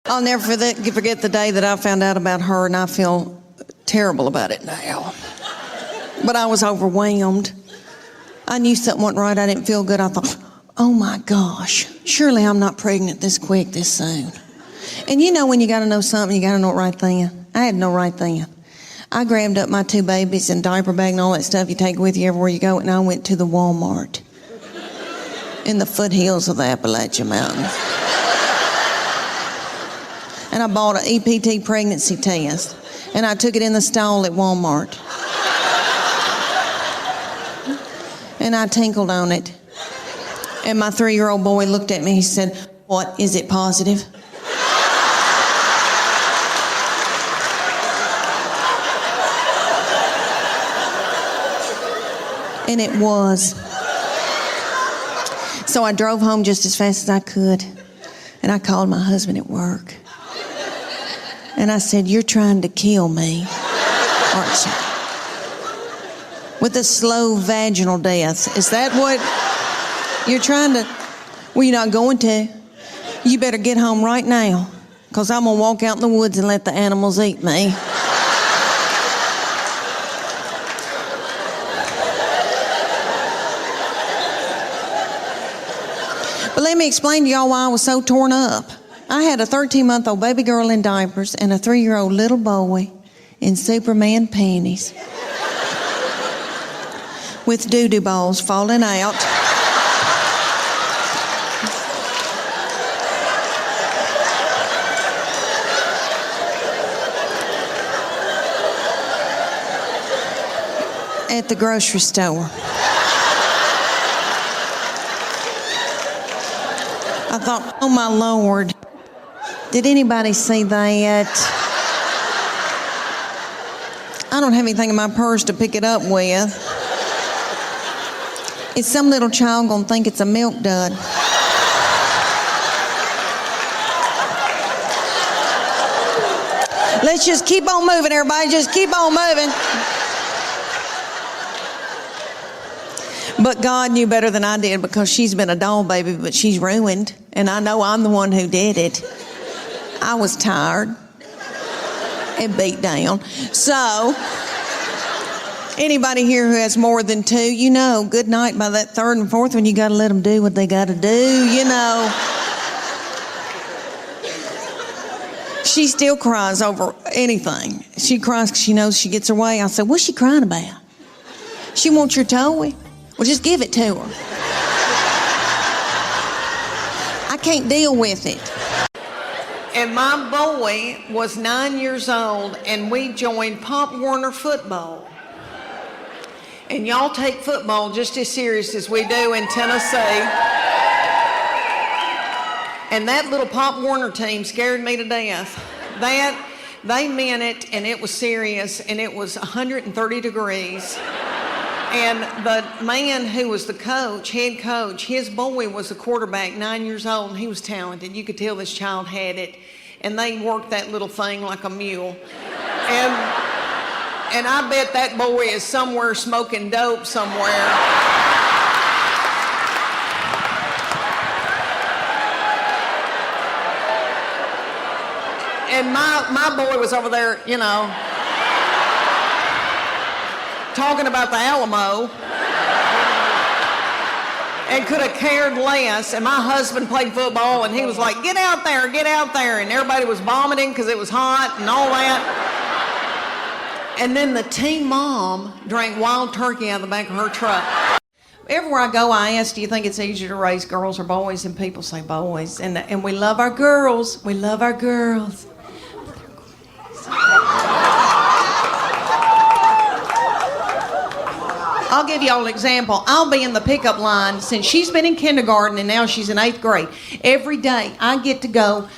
I'll never forget the day that I found out about her, and I feel terrible about it now. But I was overwhelmed. I knew something wasn't right. I didn't feel good. I thought, oh my gosh, surely I'm not pregnant this quick, this soon. And you know when you got to know something, you got to know it right then. I had to know right then. I grabbed up my 2 babies and diaper bag and all that stuff you take with you everywhere you go, and I went to the Walmart in the foothills of the Appalachian Mountains. And I bought an EPT pregnancy test, and I took it in the stall at Walmart. And I tinkled on it. And my 3-year-old boy looked at me, he said, "What, is it positive?" And it was. So I drove home just as fast as I could, and I called my husband at work. And I said, "You're trying to kill me, aren't you? With a slow vaginal death. Is that what you're trying to?" "Well, you're not going to. You better get home right now, because I'm going to walk out in the woods and let the animals eat me." But let me explain to y'all why I was so torn up. I had a 13-month-old baby girl in diapers and a 3-year-old little boy in Superman panties with doo-doo balls falling out. At the grocery store. I thought, oh my Lord, did anybody see that? I don't have anything in my purse to pick it up with. Is some little child gonna think it's a milk dud? Let's just keep on moving, everybody. Just keep on moving. But God knew better than I did, because she's been a doll baby, but she's ruined. And I know I'm the one who did it. I was tired and beat down. So, anybody here who has more than 2, you know, good night by that 3rd and 4th one, you got to let them do what they got to do, you know. She still cries over anything. She cries because she knows she gets her way. I said, "What's she crying about?" "She wants your toy." "Well, just give it to her." I can't deal with it. And my boy was 9 years old, and we joined Pop Warner football. And y'all take football just as serious as we do in Tennessee. And that little Pop Warner team scared me to death. They meant it, and it was serious, and it was 130 degrees. And the man who was the coach, head coach, his boy was a quarterback, 9 years old, and he was talented. You could tell this child had it. And they worked that little thing like a mule. And I bet that boy is somewhere smoking dope somewhere. And my boy was over there, you know, talking about the Alamo, and could have cared less. And my husband played football, and he was like, get out there, and everybody was vomiting because it was hot and all that. And then the team mom drank wild turkey out of the back of her truck. Everywhere I go, I ask, do you think it's easier to raise girls or boys? And people say boys. And we love our girls. We love our girls. I'll give y'all an example. I'll be in the pickup line since she's been in kindergarten, and now she's in 8th grade. Every day I get to go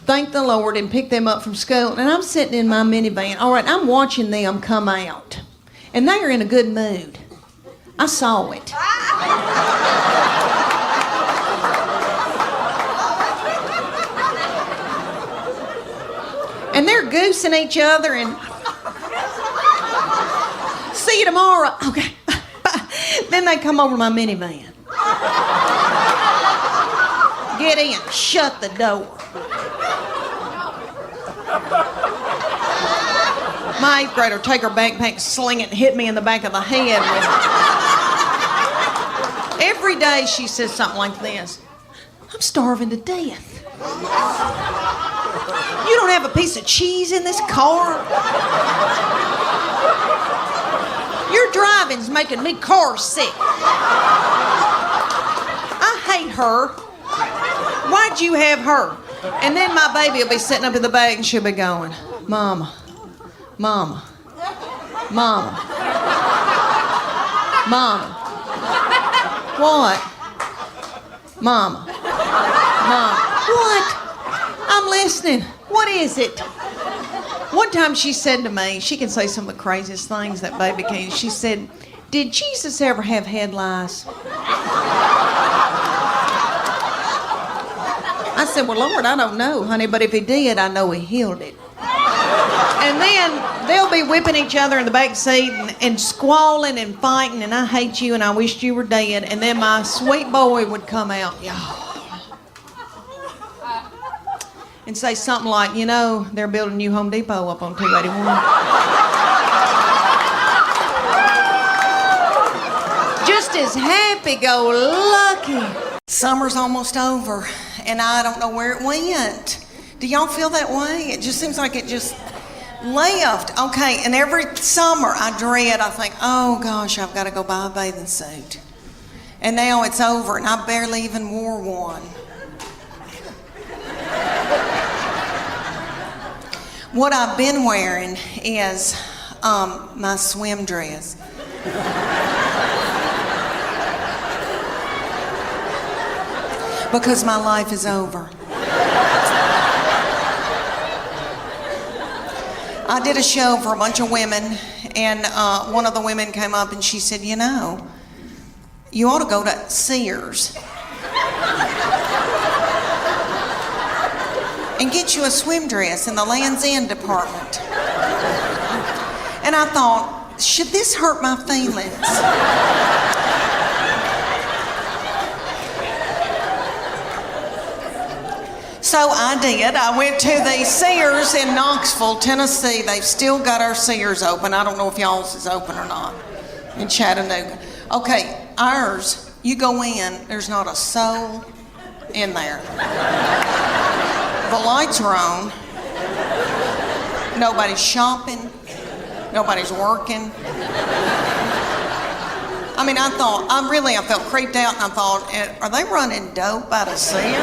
thank the Lord and pick them up from school, and I'm sitting in my minivan. All right, I'm watching them come out, and they are in a good mood. I saw it. And they're goosing each other and see you tomorrow. Okay. Then they come over to my minivan. Get in, shut the door. My 8th grader take her backpack, sling it, and hit me in the back of the head with it. Every day she says something like this. I'm starving to death. You don't have a piece of cheese in this car? Your driving's making me car sick. I hate her. Why'd you have her? And then my baby will be sitting up in the back and she'll be going, Mama, Mama, Mama, Mama. What? Mama, Mama. What? I'm listening. What is it? One time she said to me, she can say some of the craziest things, that baby can. She said, did Jesus ever have head lice? I said, well, Lord, I don't know, honey, but if he did, I know he healed it. And then they'll be whipping each other in the back seat and squalling and fighting, and I hate you and I wished you were dead. And then my sweet boy would come out, and say something like, you know, they're building a new Home Depot up on 281. Just as happy-go-lucky. Summer's almost over, and I don't know where it went. Do y'all feel that way? It just seems like it just left. Okay, and every summer I think, oh gosh, I've got to go buy a bathing suit. And now it's over, and I barely even wore one. What I've been wearing is my swim dress. Because my life is over. I did a show for a bunch of women, and one of the women came up and she said, you know, you ought to go to Sears and get you a swim dress in the Land's End department. And I thought, should this hurt my feelings? So I did. I went to the Sears in Knoxville, Tennessee. They've still got our Sears open. I don't know if y'all's is open or not in Chattanooga. Okay, ours, you go in, there's not a soul in there. The lights are on. Nobody's shopping. Nobody's working. I mean, I felt creeped out, and I thought, are they running dope out of Sears?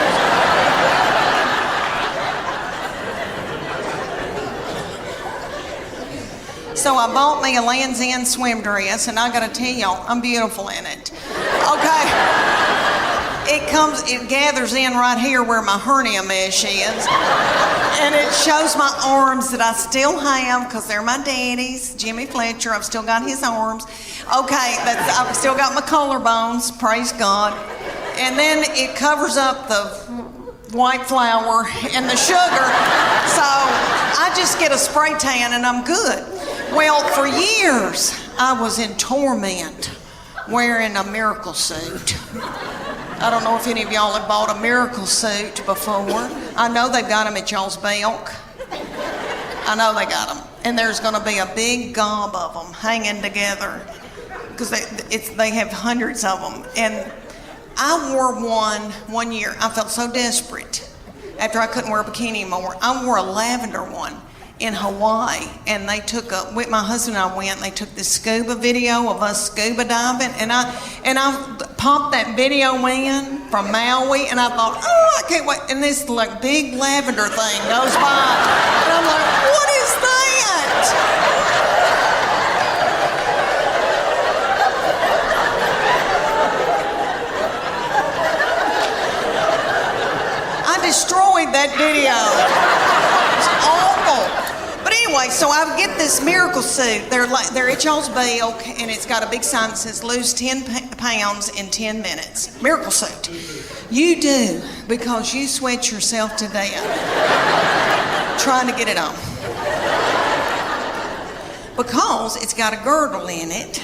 So I bought me a Land's End swim dress, and I gotta tell y'all, I'm beautiful in it. Okay. It gathers in right here where my hernia mesh is. And it shows my arms that I still have, because they're my daddy's. Jimmy Fletcher, I've still got his arms. Okay, I've still got my collarbones, praise God. And then it covers up the white flour and the sugar. So I just get a spray tan and I'm good. Well, for years, I was in torment wearing a miracle suit. I don't know if any of y'all have bought a miracle suit before. I know they've got them at y'all's Belk. I know they got them. And there's going to be a big gob of them hanging together, because they have hundreds of them. And I wore one year. I felt so desperate after I couldn't wear a bikini anymore. I wore a lavender one in Hawaii, and my husband and I went, and they took this scuba video of us scuba diving, and I popped that video in from Maui, and I thought, oh, I can't wait, and this like big lavender thing goes by, and I'm like, what is that? I destroyed that video. It's awful. But anyway, so I get this miracle suit. They're at y'all's Belk, and it's got a big sign that says lose 10 pounds in 10 minutes. Miracle suit. You do, because you sweat yourself to death trying to get it on. Because it's got a girdle in it.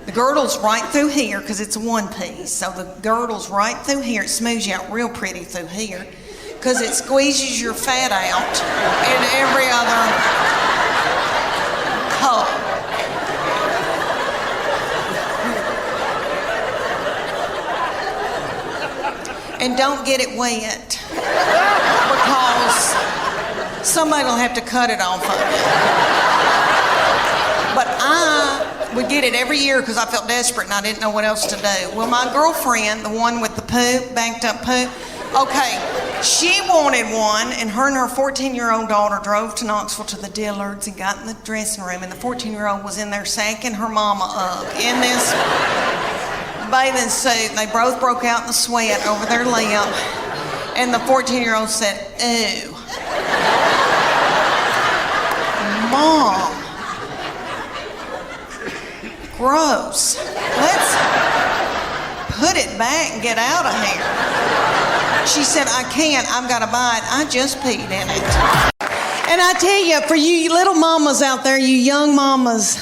The girdle's right through here, because it's a one piece. So the girdle's right through here. It smooths you out real pretty through here, because it squeezes your fat out and every other And don't get it wet because somebody will have to cut it off of you. But I would get it every year because I felt desperate and I didn't know what else to do. Well, my girlfriend, the one with the poop, banked up poop, okay, she wanted one, and her 14-year-old daughter drove to Knoxville to the Dillards and got in the dressing room, and the 14-year-old was in there sacking her mama up in this bathing suit, and they both broke out in the sweat over their lip, and the 14-year-old said, "Ew. Mom. Gross. Let's put it back and get out of here." She said, "I can't. I've got to buy it. I just peed in it." And I tell you, for you little mamas out there, you young mamas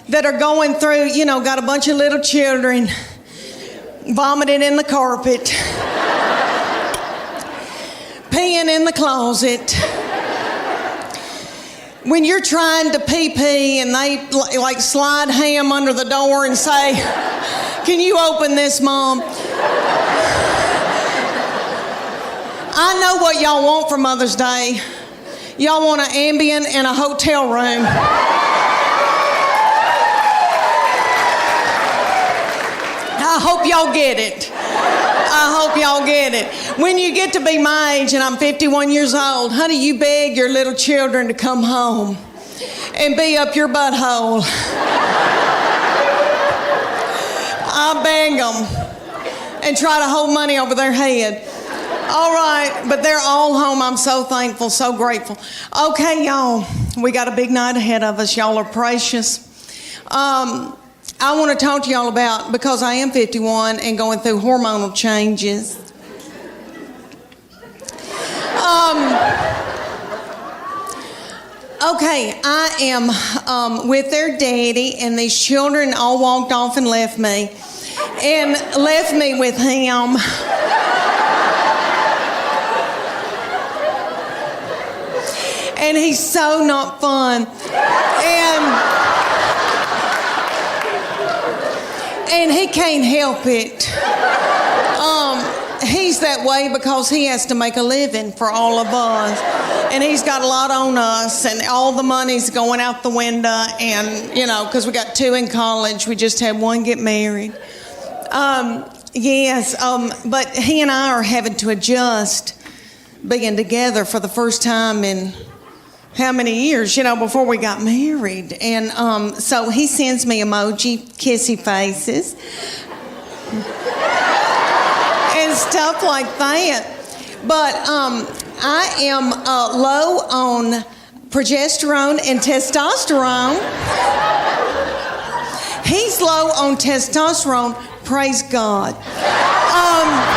that are going through, you know, got a bunch of little children vomiting in the carpet, peeing in the closet, when you're trying to pee and they like slide ham under the door and say, "Can you open this, Mom?" I know what y'all want for Mother's Day. Y'all want an Ambien and a hotel room. I hope y'all get it. I hope y'all get it. When you get to be my age, and I'm 51 years old, honey, you beg your little children to come home and be up your butthole. I beg them and try to hold money over their head. All right, but they're all home. I'm so thankful, so grateful. Okay, y'all, we got a big night ahead of us. Y'all are precious. I want to talk to y'all about, because I am 51 and going through hormonal changes. Okay, I am with their daddy, and these children all walked off and left me with him. And he's so not fun. And he can't help it. He's that way because he has to make a living for all of us. And he's got a lot on us, and all the money's going out the window. And, you know, because we got 2 in college, we just had 1 get married. But he and I are having to adjust being together for the first time in how many years, you know, before we got married. And so he sends me emoji, kissy faces, and stuff like that. But I am low on progesterone and testosterone. He's low on testosterone, praise God.